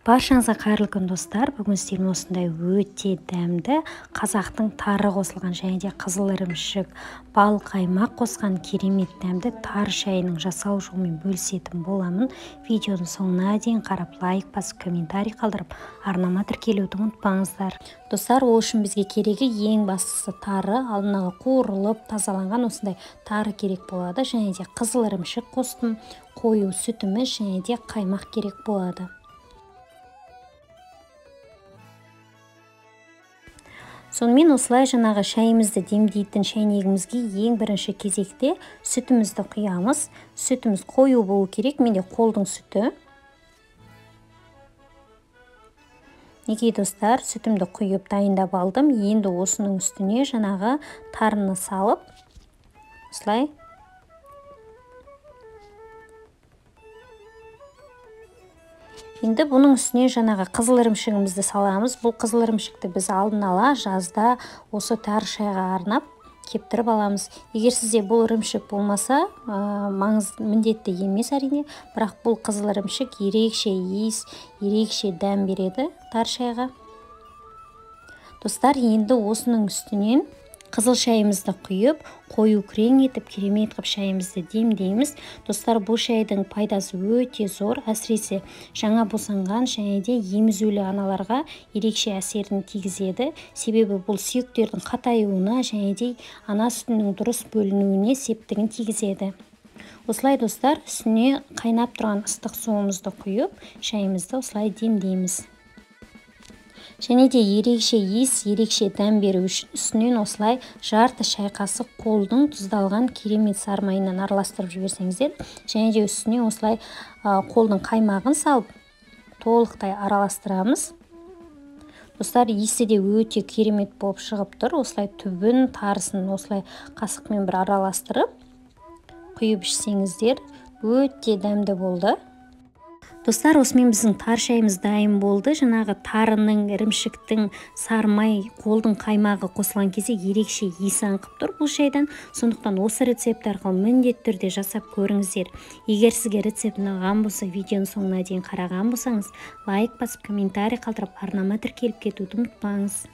Баршаңызға қайырлы күн достар. Бүгін сіздермен осындай өте дәмді қазақтың тары қосылған және де қызыл ірімшік, бал, қаймақ қосқан керемет дәмді тары шайының жасау жолымен бөлісетін боламын. Видеоның соңына дейін қарап, лайк басып, комментарий қалдырып, арнама тіркелуді ұмытпаңыздар. Достар, ол үшін бізге керегі ең бастысы тары, алдына қуырылып, тазаланған осындай тары керек болады. Және де қызыл ірімшік қостым, қою сүтіміз және де қаймақ керек болады. Сонымен осылай жаңағы шайымызды демдейтін шайнегімізге ең бірінші кезекте сүтімізді құямыз. Сүтіміз қою болу керек, менде қолдың сүті. Неге достар, сүтімді құйып дайындап алдым. Енді осының үстіне жаңағы тарыны салып, осылай енді бұның үстіне жаңағы қызыл ірімшігімізді саламыз. Бұл қызыл ірімшікті біз алдын ала жазда осы тары шайға арнап кептіріп аламыз. Егер сізде бұл ірімшік болмаса, міндетті емес әрине, бірақ бұл қызыл ірімшік ерекше иіс, ерекше дәм береді тары шайға. Достар, енді осының үстінен қызыл шайымызды құйып, қою күрең етіп, керемет қып шайымызды демдейміз. Достар, бұл шайдың пайдасы өте зор, әсіресе жаңа босанған және де емізулі аналарға ерекше әсерін тигізеді. Себебі бұл сүйектердің қатаюына және де ана сүтінің дұрыс бөлінуіне септігін тигізеді. Осылай достар, үстіне қайнап тұрған ыстық суымызды құйып, шайымызды осылай демдейміз. Және де ерекше иіс, ерекше дәм беру үшін үстінен осылай жарты шай қасық қолдың тұздалған керемет сарымайынан араластырып жіберсеңіздер, және де үстіне осылай қолдың қаймағын салып толықтай араластырамыз. Достар, иісі де өте керемет болып шығып тұр. Осылай түбін, тарысын осылай қасықпен бір араластырып құйып ішсеңіздер, өте дәмді болды. Достар, осымен біздің тары шайымыз дайын болды. Жаңағы тарының, ірімшіктің, сарымай, қолдың қаймағы қосылған кезде ерекше иіс аңқып тұр бұл шайдан. Сондықтан осы рецепт арқылы міндетті түрде жасап көріңіздер. Егер сізге рецепт ұнаған болса, видеоның соңына дейін қараған болсаңыз, лайк басып, комментарий қалдырып, арнама тіркеліп кетуді ұмытпаңыз.